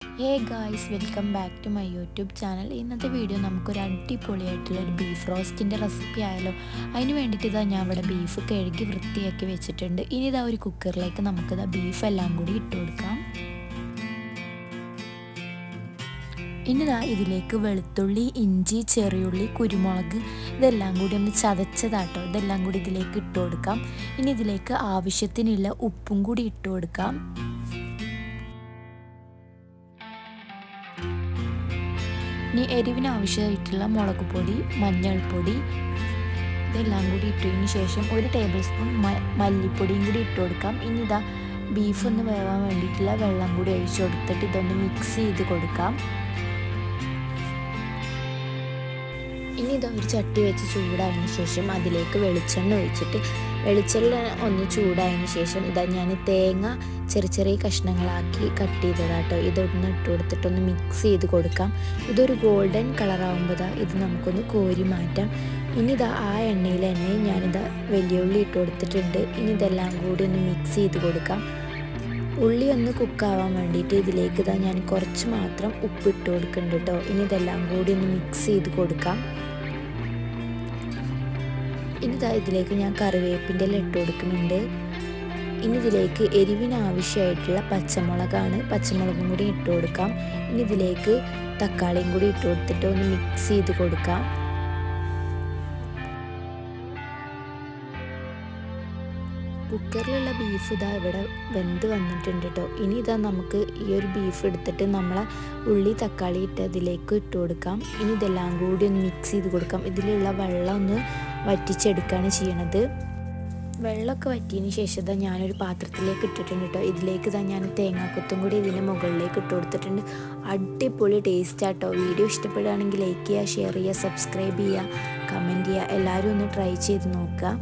Hey guys, welcome back to my YouTube channel. ഇന്നത്തെ video നമുക്കൊരു അടിപൊളിയായിട്ടുള്ളൊരു ബീഫ് റോസ്റ്റിൻ്റെ റെസിപ്പി ആയാലോ. അതിന് വേണ്ടിയിട്ട് ഞാൻ ഇവിടെ ബീഫ് കഴുകി വൃത്തിയാക്കി വെച്ചിട്ടുണ്ട്. ഇനി ഒരു കുക്കറിലേക്ക് നമുക്കിതാ ബീഫ് എല്ലാം കൂടി ഇട്ട് കൊടുക്കാം. ഇനി ഇതിലേക്ക് വെളുത്തുള്ളി, ഇഞ്ചി, ചെറിയുള്ളി, കുരുമുളക് ഇതെല്ലാം കൂടി ഒന്ന് ചതച്ചതാട്ടോ. ഇതെല്ലാം കൂടി ഇതിലേക്ക് ഇട്ട് കൊടുക്കാം. ഇനി ഇതിലേക്ക് ആവശ്യത്തിനുള്ള ഉപ്പും കൂടി ഇട്ട് കൊടുക്കാം. ഇനി എരിവിന് ആവശ്യമായിട്ടുള്ള മുളക് പൊടി, മഞ്ഞൾപ്പൊടി ഇതെല്ലാം കൂടി ഇട്ടതിന് ശേഷം 1 ടേബിൾ സ്പൂൺ മല്ലിപ്പൊടിയും കൂടി ഇട്ട് കൊടുക്കാം. ഇനി ബീഫ് ഒന്ന് വേവാൻ വേണ്ടിയിട്ടുള്ള വെള്ളം കൂടി ഒഴിച്ച് കൊടുത്തിട്ട് ഇതൊന്ന് മിക്സ് ചെയ്ത് കൊടുക്കാം. ഇനി ഒരു ചട്ടി വെച്ച് ചൂടായതിന് ശേഷം അതിലേക്ക് വെളിച്ചെണ്ണ ഒഴിച്ചിട്ട് വെളിച്ചെണ്ണ ഒന്ന് ചൂടായതിന് ശേഷം ഞാൻ തേങ്ങ ചെറിയ കഷ്ണങ്ങളാക്കി കട്ട് ചെയ്തതാട്ടോ. ഇതൊന്ന് ഇട്ട് കൊടുത്തിട്ടൊന്ന് മിക്സ് ചെയ്ത് കൊടുക്കാം. ഇതൊരു ഗോൾഡൻ കളറാകുമ്പോൾ ഇത് നമുക്കൊന്ന് കോരി മാറ്റാം. ഇനി ആ എണ്ണയിൽ തന്നെ വലിയ ഉള്ളി ഇട്ട് കൊടുത്തിട്ടുണ്ട്. ഇനി ഇതെല്ലാം കൂടി ഒന്ന് മിക്സ് ചെയ്ത് കൊടുക്കാം. ഉള്ളി ഒന്ന് കുക്കാവാൻ വേണ്ടിയിട്ട് ഇതിലേക്ക് ഞാൻ കുറച്ച് മാത്രം ഉപ്പിട്ട് കൊടുക്കുന്നുണ്ട് കേട്ടോ. ഇനി ഇതെല്ലാം കൂടി ഒന്ന് മിക്സ് ചെയ്ത് കൊടുക്കാം. ഇനി ഇതിലേക്ക് ഞാൻ കറിവേപ്പിൻ്റെ ഇല ഇട്ട് കൊടുക്കുന്നുണ്ട്. ഇനി ഇതിലേക്ക് എരിവിന് ആവശ്യമായിട്ടുള്ള പച്ചമുളകും കൂടി ഇട്ട് കൊടുക്കാം. ഇനി ഇതിലേക്ക് തക്കാളിയും കൂടി ഇട്ട് കൊടുത്തിട്ട് ഒന്ന് മിക്സ് ചെയ്ത് കൊടുക്കാം. കുക്കറിലുള്ള ബീഫ് ഇവിടെ വെന്ത് വന്നിട്ടുണ്ട് കേട്ടോ. ഇനി നമുക്ക് ഈ ഒരു ബീഫ് എടുത്തിട്ട് നമ്മളെ ഉള്ളി തക്കാളി ഇട്ട് അതിലേക്ക് ഇട്ട് കൊടുക്കാം. ഇനി ഇതെല്ലാം കൂടി ഒന്ന് മിക്സ് ചെയ്ത് കൊടുക്കാം. ഇതിലുള്ള വെള്ളം ഒന്ന് വറ്റിച്ചെടുക്കുകയാണ് ചെയ്യണത്. വെള്ളമൊക്കെ വറ്റിയതിന് ശേഷം ഞാനൊരു പാത്രത്തിലേക്ക് ഇട്ടിട്ടുണ്ട് കേട്ടോ. ഇതിലേക്ക് ഞാൻ തേങ്ങാക്കൊത്തും കൂടി ഇതിൻ്റെ മുകളിലേക്ക് ഇട്ട് കൊടുത്തിട്ടുണ്ട്. അടിപൊളി ടേസ്റ്റാട്ടോ. വീഡിയോ ഇഷ്ടപ്പെടുകയാണെങ്കിൽ ലൈക്ക് ചെയ്യുക, ഷെയർ ചെയ്യുക, സബ്സ്ക്രൈബ് ചെയ്യുക, കമൻറ്റ് ചെയ്യുക. എല്ലാവരും ഒന്ന് ട്രൈ ചെയ്ത് നോക്കുക.